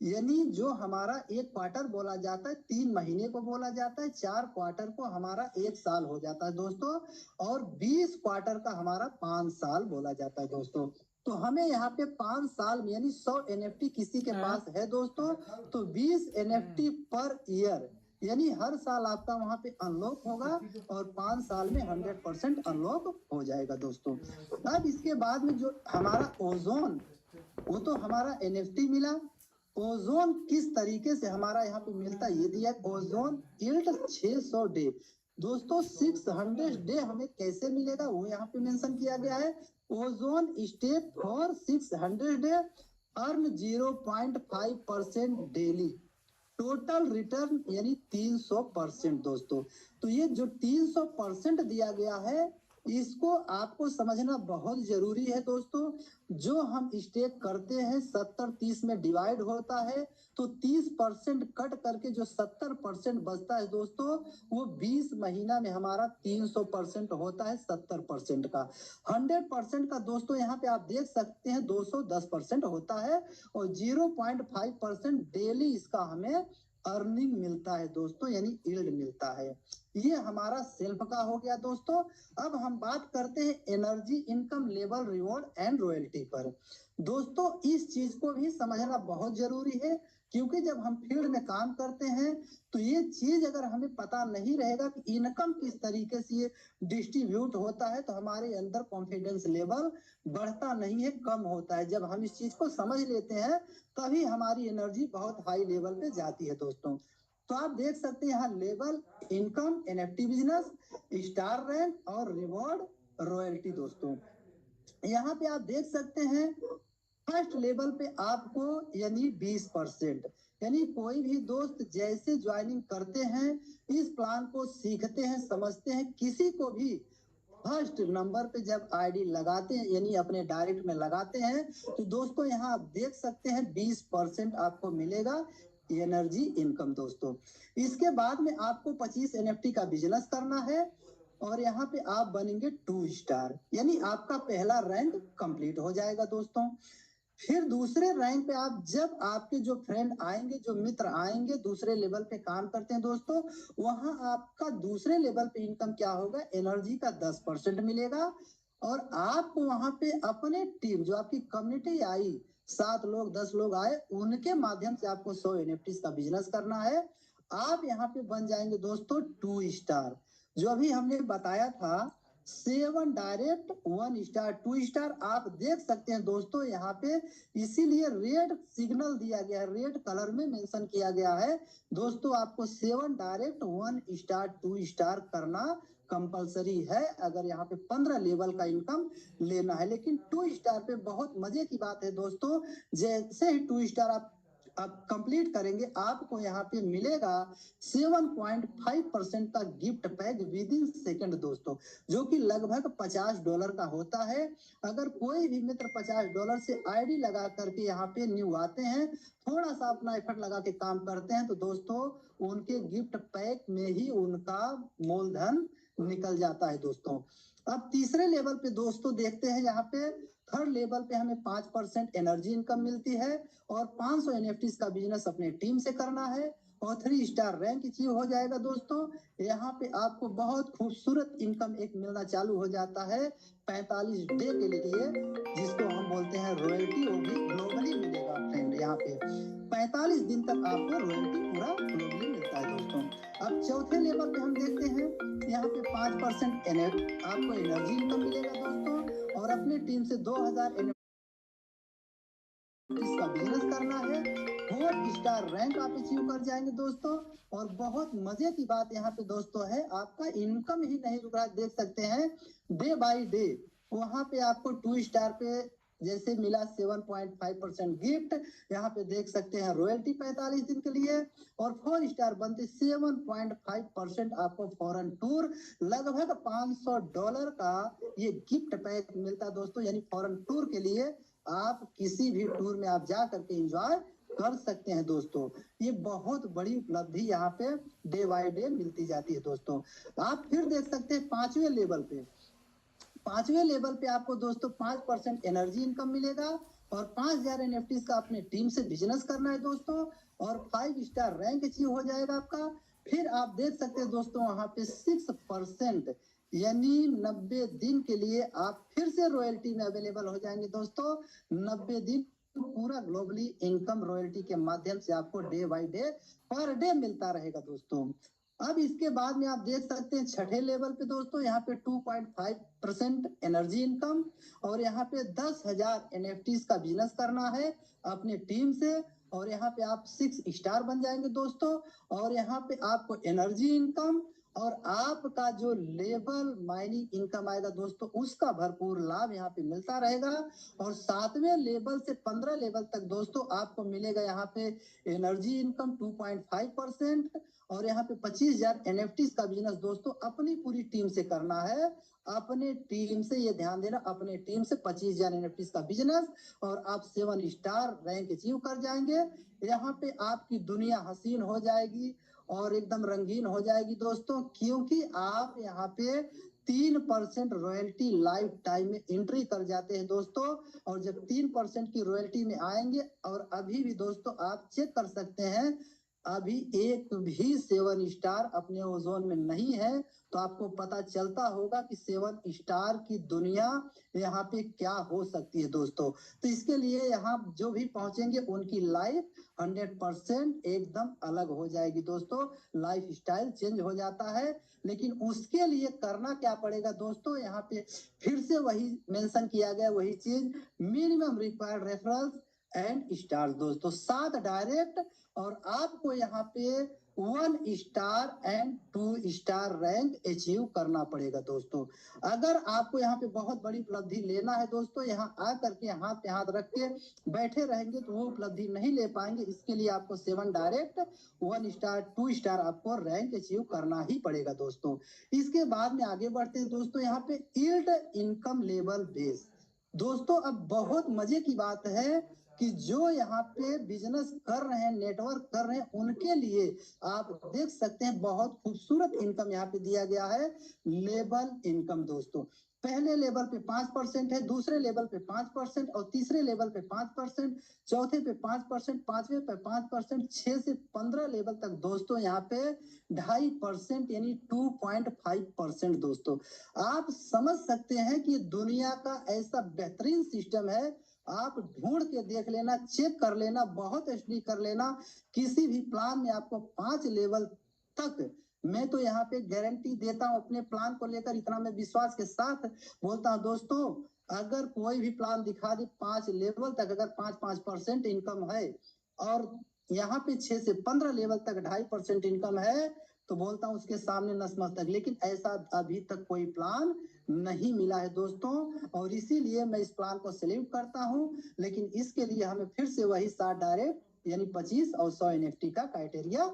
यानी जो हमारा एक क्वार्टर बोला जाता है 3 महीने को बोला जाता है, 4 क्वार्टर को हमारा 1 साल हो जाता है दोस्तों, और 20 क्वार्टर का हमारा 5 साल बोला जाता है दोस्तों। तो हमें यहाँ पे 5 साल में यानी 100 एनएफटी किसी के पास है दोस्तों, तो 20 एनएफटी पर ईयर यानी हर साल आपका वहां पे अनलॉक होगा, और 5 साल में 100% अनलॉक हो जाएगा दोस्तों। अब इसके बाद में जो हमारा ओजोन, वो तो हमारा एनएफटी मिला। ओजोन किस तरीके से हमारा यहाँ पे मिलता है, ये दिया ओजोन यील्ड 600 डे दोस्तों। 600 डे हमें कैसे मिलेगा वो यहाँ पे मेंशन किया गया है। Ozone step for 600 day earn 0.5% daily, total return यानी 300% दोस्तों। तो ये जो 300% दिया गया है, इसको आपको समझना बहुत जरूरी है दोस्तों। जो हम स्टेक करते हैं 70-30 में डिवाइड होता है, तो 30% कट करके जो 70% बचता है दोस्तों, वो 20 महीना में हमारा 300% होता है 70% का। 100% का दोस्तों यहाँ पे आप देख सकते हैं 210% होता है, और 0.5% डेली इसका हमें अर्निंग मिलता है दोस्तों, यानी यील्ड मिलता है। ये हमारा सेल्फ का हो गया दोस्तों। अब हम बात करते हैं energy income level reward and royalty पर दोस्तों। इस चीज को भी समझना बहुत जरूरी है, क्योंकि जब हम फील्ड में काम करते हैं, तो ये चीज अगर हमें पता नहीं रहेगा कि इनकम किस तरीके से ये डिस्ट्रीब्यूट होता है, तो हमारे अंदर कॉन्फिडेंस लेवल बढ़ता नहीं है, कम होता है। जब हम इस चीज को समझ लेते हैं, तभी हमारी एनर्जी बहुत हाई लेवल पे जाती है दोस्तों। तो आप देख सकते हैं यहाँ level income, NFT business, star rank और रिवॉर्ड रॉयल्टी दोस्तों। यहाँ पे आप देख सकते हैं फर्स्ट लेवल पे आपको यानी 20%, यानी कोई भी दोस्त जैसे ज्वाइनिंग करते हैं, इस प्लान को सीखते हैं, समझते हैं, किसी को भी फर्स्ट नंबर पे जब आईडी लगाते हैं यानी अपने डायरेक्ट में लगाते हैं, तो दोस्तों यहाँ आप देख सकते हैं 20% आपको मिलेगा एनर्जी इनकम दोस्तों। इसके बाद में आपको 25 एनएफटी का बिजनेस करना है, और यहाँ पे आप बनेंगे 2 स्टार, यानी आपका पहला रैंक कंप्लीट हो जाएगा दोस्तों। फिर दूसरे रैंक पे आप जब आपके जो फ्रेंड आएंगे, जो मित्र आएंगे दूसरे लेवल पे काम करते हैं दोस्तों, वहां आपका दूसरे लेवल पे इनकम क्या होगा, एनर्जी का 10% मिलेगा। और आपको वहां पे अपने टीम जो आपकी कम्युनिटी आई, 7 लोग 10 लोग आए, उनके माध्यम से आपको 100 एनएफटी का बिजनेस करना है। आप यहाँ पे बन जाएंगे दोस्तों 2 स्टार। जो अभी हमने बताया था 7 डायरेक्ट, 1 स्टार, 2 स्टार। आप देख सकते हैं दोस्तों यहाँ पे, इसीलिए रेड सिग्नल दिया गया है, रेड कलर में मेंशन किया गया है दोस्तों। आपको 7 डायरेक्ट, 1 स्टार, 2 स्टार करना कंपलसरी है अगर यहाँ पे 15 लेवल का इनकम लेना है। लेकिन 2 स्टार पे बहुत मजे की बात है दोस्तों, जैसे ही 2 स्टार आप कंप्लीट करेंगे, आपको यहाँ पे मिलेगा 7.5% का gift pack with in second दोस्तों, जो कि लगभग $50 का होता है। अगर कोई भी मित्र $50 से आईडी लगा करके यहाँ पे न्यू आते हैं, थोड़ा सा अपना एफर्ट लगा के काम करते हैं, तो दोस्तों उनके गिफ्ट पैक में ही उनका मूलधन निकल जाता है दोस्तों। अब तीसरे लेवल पे दोस्तों देखते हैं, यहाँ पे थर्ड लेवल पे हमें 5% एनर्जी इनकम मिलती है और 500 एनएफटीज का बिजनेस अपने टीम से करना है और 3 स्टार रैंक अचीव हो जाएगा दोस्तों। यहाँ पे आपको बहुत खूबसूरत इनकम एक मिलना चालू हो जाता है 45 डे के लिए, जिसको हम बोलते हैं रॉयल्टी, वो भी ग्लोबली मिलेगा फ्रेंड। यहाँ पे 45 दिन तक आपको रॉयल्टी पूरा ग्लोबली मिलता है दोस्तों। अब चौथे लेवल पे हम देखते हैं, यहाँ पे 5% आपको एनर्जी इनकम मिलेगा दोस्तों और अपने टीम से 2000 इसका बिजनेस करना है। 4 स्टार रैंक आप अचीव कर जाएंगे दोस्तों। और बहुत मजे की बात यहाँ पे दोस्तों है, आपका इनकम ही नहीं रुक रहा, देख सकते हैं डे बाय डे वहां पे आपको 2 स्टार पे जैसे मिला 7.5% गिफ्ट, यहाँ पे देख सकते हैं रॉयल्टी 45 दिन के लिए, और 4 स्टार बनते 7.5% आपको फॉरेन टूर, लगभग $500 का ये गिफ्ट पैक मिलता है दोस्तों। यानी फॉरेन टूर के लिए आप किसी भी टूर में आप जा करके एंजॉय कर सकते हैं दोस्तों। ये बहुत बड़ी उपलब्धि यहाँ पे डे बाय डे मिलती जाती है दोस्तों। आप फिर देख सकते हैं पांचवें लेवल पे आपको दोस्तों 5% एनर्जी इनकम मिलेगा और 5000 एनएफटीज का अपने टीम से बिजनेस करना है दोस्तों और 5 स्टार रैंक अचीव हो जाएगा आपका। फिर आप देख सकते हैं दोस्तों वहां पे 6% यानी 90 दिन के लिए आप फिर से रॉयल्टी में अवेलेबल हो जाएंगे दोस्तों। 90 दिन पूरा ग्लोबली इनकम रॉयल्टी के माध्यम से आपको day by day per day मिलता रहेगा दोस्तों। अब इसके बाद में आप देख सकते हैं छठे लेवल पे दोस्तों, यहाँ पे 2.5% एनर्जी इनकम और यहाँ पे 10,000 एनएफटीज का बिजनेस करना है अपने टीम से और यहाँ पे आप 6 स्टार बन जाएंगे दोस्तों। और यहाँ पे आपको एनर्जी इनकम और आपका जो लेवल माइनिंग इनकम आएगा दोस्तों, उसका भरपूर लाभ यहाँ पे मिलता रहेगा। और 7वें लेवल से 15 लेवल तक दोस्तों आपको मिलेगा यहाँ पे एनर्जी इनकम 2.5% और यहाँ पे 25,000 एनएफटीज का बिजनेस दोस्तों अपनी पूरी टीम से करना है। अपने टीम से, ये ध्यान देना, अपने टीम से 25,000 एनएफटीज का बिजनेस और आप 7 स्टार रैंक अचीव कर जाएंगे। यहाँ पे आपकी दुनिया हसीन हो जाएगी और एकदम रंगीन हो जाएगी दोस्तों, क्योंकि आप यहाँ पे 3% रॉयल्टी लाइफ टाइम में एंट्री कर जाते हैं दोस्तों। और जब 3% की रॉयल्टी में आएंगे, और अभी भी दोस्तों आप चेक कर सकते हैं, अभी एक भी 7 स्टार अपने ओजोन में नहीं है, तो आपको पता चलता होगा कि 7 स्टार की दुनिया यहाँ पे क्या हो सकती है दोस्तों। तो इसके लिए यहाँ जो भी पहुंचेंगे उनकी लाइफ 100% एकदम अलग हो जाएगी दोस्तों, लाइफ स्टाइल चेंज हो जाता है। लेकिन उसके लिए करना क्या पड़ेगा दोस्तों, यहाँ पे फिर से वही मेंशन किया गया, वही चीज, minimum required referrals and star दोस्तों 7 डायरेक्ट और आपको यहाँ पे 1 star and 2 star rank achieve करना पड़ेगा दोस्तों। अगर आपको यहाँ पे बहुत बड़ी उपलब्धि लेना है दोस्तों, यहाँ आ करके हाथ पे हाथ रख के बैठे रहेंगे तो वो उपलब्धि नहीं ले पाएंगे। इसके लिए आपको 7 डायरेक्ट, 1 स्टार, 2 स्टार आपको रैंक अचीव करना ही पड़ेगा दोस्तों। इसके बाद में आगे बढ़ते हैं दोस्तों, यहाँ पे यील्ड इनकम लेवल बेस दोस्तों। अब बहुत मजे की बात है कि जो यहाँ पे बिजनेस कर रहे हैं, नेटवर्क कर रहे हैं, उनके लिए आप देख सकते हैं बहुत खूबसूरत इनकम यहाँ पे दिया गया है, लेवल इनकम दोस्तों। पहले लेवल पे 5% है, दूसरे लेवल पे 5% और तीसरे लेवल पे 5%, चौथे पे 5%, पांचवे पे 5%, 6 से 15 लेवल तक दोस्तों यहाँ पे 2.5% यानी 2.5% दोस्तों। आप समझ सकते हैं कि दुनिया का ऐसा बेहतरीन सिस्टम है, आप ढूंढ के देख लेना, चेक कर लेना, बहुत स्टडी कर लेना, किसी भी प्लान में आपको 5 लेवल तक मैं तो यहाँ पे गारंटी देता हूँ अपने प्लान को लेकर, इतना मैं विश्वास के साथ बोलता हूँ दोस्तों, अगर कोई भी प्लान दिखा दे 5 लेवल तक, अगर 5% इनकम है और यहाँ पे 6 से 15 लेवल तक 2.5% इनकम है, तो बोलता हूँ उसके सामने नतमस्तक। लेकिन ऐसा अभी तक कोई प्लान नहीं मिला है दोस्तों, और इसीलिए मैं इस प्लान को सैल्यूट करता हूँ। लेकिन इसके लिए हमें फिर से वही 60 डायरेक्ट यानी 25 और 100 NFT का क्राइटेरिया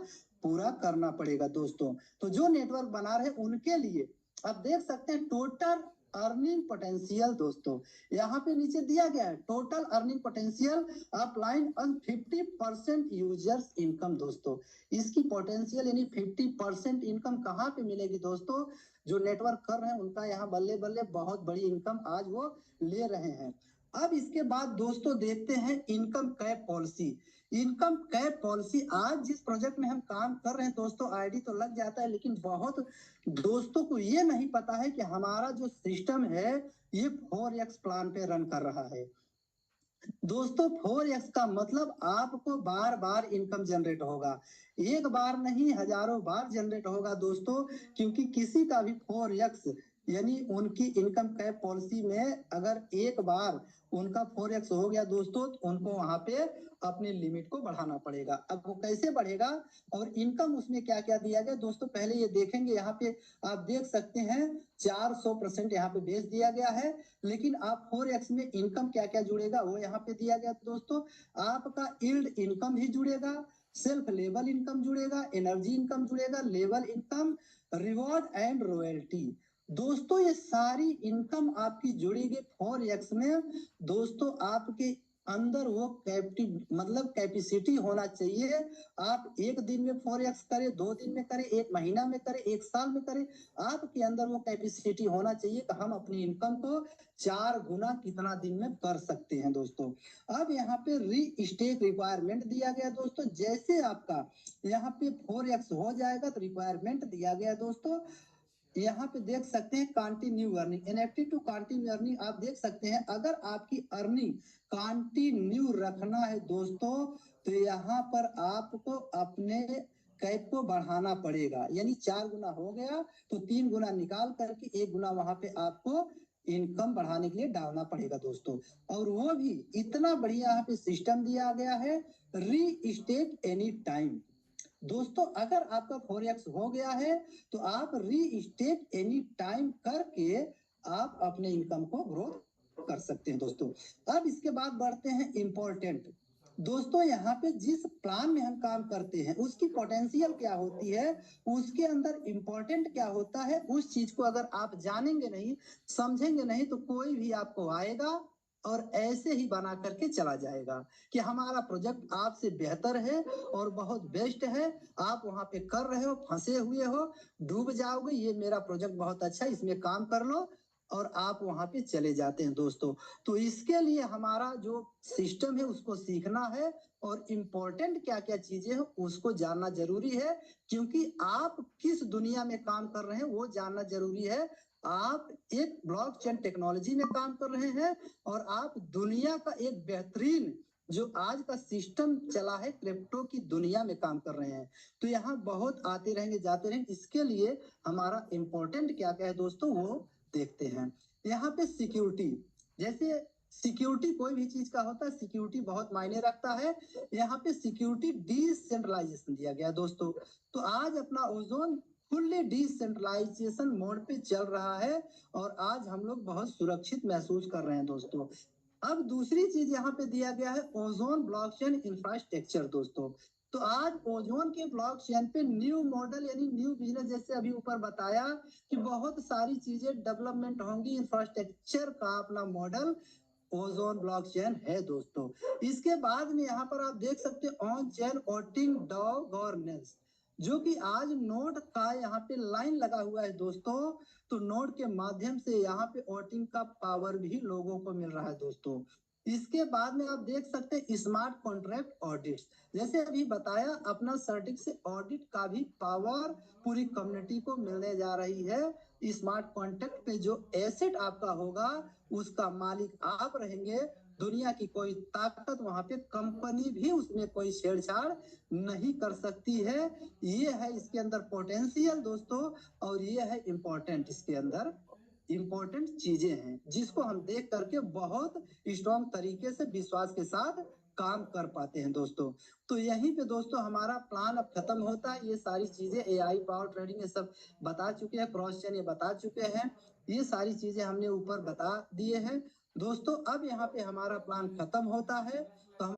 पूरा करना पड़ेगा दोस्तों। तो जो नेटवर्क बना रहे उनके लिए आप देख सकते हैं टोटल अर्निंग पोटेंशियल दोस्तों, यहाँ पे नीचे दिया गया है total earning potential upline on 50% users income दोस्तों। इसकी पोटेंशियल यानी 50% इनकम कहाँ पे मिलेगी दोस्तों? जो नेटवर्क कर रहे हैं उनका यहाँ बल्ले बल्ले बहुत बड़ी इनकम आज वो ले रहे हैं। अब इसके बाद दोस्तों देखते हैं income cap policy. Income cap policy आज जिस प्रोजेक्ट में हम काम कर रहे हैं दोस्तों, आईडी तो लग जाता है, लेकिन बहुत दोस्तों को ये नहीं पता है कि हमारा जो सिस्टम है ये 4x प्लान पे रन कर रहा है दोस्तों। 4x का मतलब आपको बार बार इनकम जनरेट होगा, एक बार नहीं हजारों बार जनरेट होगा दोस्तों, क्योंकि किसी का भी 4x यानी उनकी इनकम कैप पॉलिसी में अगर एक बार उनका 4x हो गया दोस्तों, तो उनको वहां पे अपने लिमिट को बढ़ाना पड़ेगा। अब वो कैसे बढ़ेगा और इनकम उसमें क्या क्या दिया गया दोस्तों, पहले ये देखेंगे। यहाँ पे आप देख सकते हैं 400% यहाँ पे बेच दिया गया है, लेकिन आप 4x में इनकम क्या क्या जुड़ेगा वो यहाँ पे दिया गया दोस्तों। आपका यील्ड इनकम भी जुड़ेगा, सेल्फ लेवल इनकम जुड़ेगा, एनर्जी इनकम जुड़ेगा, level income, reward and royalty दोस्तों। ये सारी इनकम आपकी जुड़ेगी 4x में दोस्तों। आपके अंदर वो मतलब कैपेसिटी होना चाहिए। आप एक दिन में 4x करें, 2 दिन में करें, 1 महीना में करें, 1 साल में करें, आपके अंदर वो कैपेसिटी होना चाहिए कि हम अपनी इनकम को 4 गुना कितना दिन में कर सकते हैं दोस्तों। अब यहाँ पे री स्टेक रिक्वायरमेंट दिया गया दोस्तों। जैसे आपका यहाँ पे 4x हो जाएगा तो रिक्वायरमेंट दिया गया दोस्तों। यहाँ पे देख सकते हैं continue earning, NFT to continue earning आप देख सकते हैं। अगर आपकी अर्निंग कंटिन्यू रखना है दोस्तों, तो यहाँ पर आपको अपने कैप को बढ़ाना पड़ेगा, यानी 4 गुना हो गया तो 3 गुना निकाल करके 1 गुना वहां पे आपको इनकम बढ़ाने के लिए डालना पड़ेगा दोस्तों। और वो भी इतना बढ़िया यहाँ पे सिस्टम दिया गया है, री स्टेक एनी टाइम दोस्तों। अगर आपका 4x हो गया है तो आप री स्टेक एनी टाइम करके आप अपने इनकम को ग्रोथ कर सकते हैं दोस्तों। अब इसके बाद बढ़ते हैं इंपॉर्टेंट दोस्तों। यहाँ पे जिस प्लान में हम काम करते हैं उसकी पोटेंशियल क्या होती है, उसके अंदर इंपॉर्टेंट क्या होता है, उस चीज को अगर आप जानेंगे नहीं, समझेंगे नहीं, तो कोई भी आपको आएगा और ऐसे ही बना करके चला जाएगा कि हमारा प्रोजेक्ट आपसे बेहतर है और बहुत बेस्ट है, आप वहां पे कर रहे हो, फंसे हुए हो, डूब जाओगे, ये मेरा प्रोजेक्ट बहुत अच्छा है, इसमें काम कर लो, और आप वहां पे चले जाते हैं दोस्तों। तो इसके लिए हमारा जो सिस्टम है उसको सीखना है, और इम्पोर्टेंट क्या क्या चीजें हैं उसको जानना जरूरी है, क्योंकि आप किस दुनिया में काम कर रहे हैं वो जानना जरूरी है। आप एक ब्लॉकचेन टेक्नोलॉजी में काम कर रहे हैं और आप दुनिया का एक बेहतरीन जो आज का सिस्टम चला है क्रिप्टो की दुनिया में काम कर रहे हैं। तो यहाँ बहुत आते रहेंगे जाते रहेंगे, इसके लिए हमारा इम्पोर्टेंट क्या क्या है दोस्तों वो देखते हैं। यहाँ पे सिक्योरिटी, जैसे सिक्योरिटी कोई भी चीज का होता है, सिक्योरिटी बहुत मायने रखता है। यहाँ पे सिक्योरिटी डिसेंट्रलाइजेशन दिया गया दोस्तों। तो आज अपना ओजोन फुल्ली डिसेंट्रलाइजेशन मोड पे चल रहा है और आज हम लोग बहुत सुरक्षित महसूस कर रहे हैं दोस्तों। अब दूसरी चीज यहाँ पे दिया गया है ओजोन ब्लॉकचेन इंफ्रास्ट्रक्चर दोस्तों। तो आज ओजोन के ब्लॉकचेन पे न्यू मॉडल यानी न्यू बिजनेस, जैसे अभी ऊपर बताया कि बहुत सारी चीजें डेवलपमेंट होंगी, इंफ्रास्ट्रक्चर का अपना मॉडल ओजोन ब्लॉकचेन है दोस्तों। इसके बाद में यहाँ पर आप देख सकते हैं on chain voting DAO governance, जो कि आज नोड का यहाँ पे लाइन लगा हुआ है दोस्तों। तो नोड के माध्यम से यहाँ पे वोटिंग का पावर भी लोगों को मिल रहा है दोस्तों। इसके बाद में आप देख सकते हैं स्मार्ट कॉन्ट्रैक्ट ऑडिट, जैसे अभी बताया अपना सर्टिक से ऑडिट का भी पावर पूरी कम्युनिटी को मिलने जा रही है। स्मार्ट कॉन्ट्रैक्ट पे जो एसेट आपका होगा उसका मालिक आप रहेंगे, दुनिया की कोई ताकत वहां पे कंपनी भी उसमें कोई छेड़छाड़ नहीं कर सकती है। ये है इसके अंदर पोटेंशियल दोस्तों, और ये है इम्पोर्टेंट, इसके अंदर इम्पोर्टेंट चीजें हैं जिसको हम देख करके बहुत स्ट्रॉन्ग तरीके से विश्वास के साथ काम कर पाते हैं दोस्तों। तो यहीं पे दोस्तों हमारा प्लान अब खत्म होता है। ये सारी चीजें एआई पावर ट्रेडिंग ये सब बता चुके हैं, क्रॉस चेन ये बता चुके हैं, ये सारी चीजें हमने ऊपर बता दिए हैं दोस्तों। अब यहाँ पे हमारा प्लान खत्म होता है। तो हम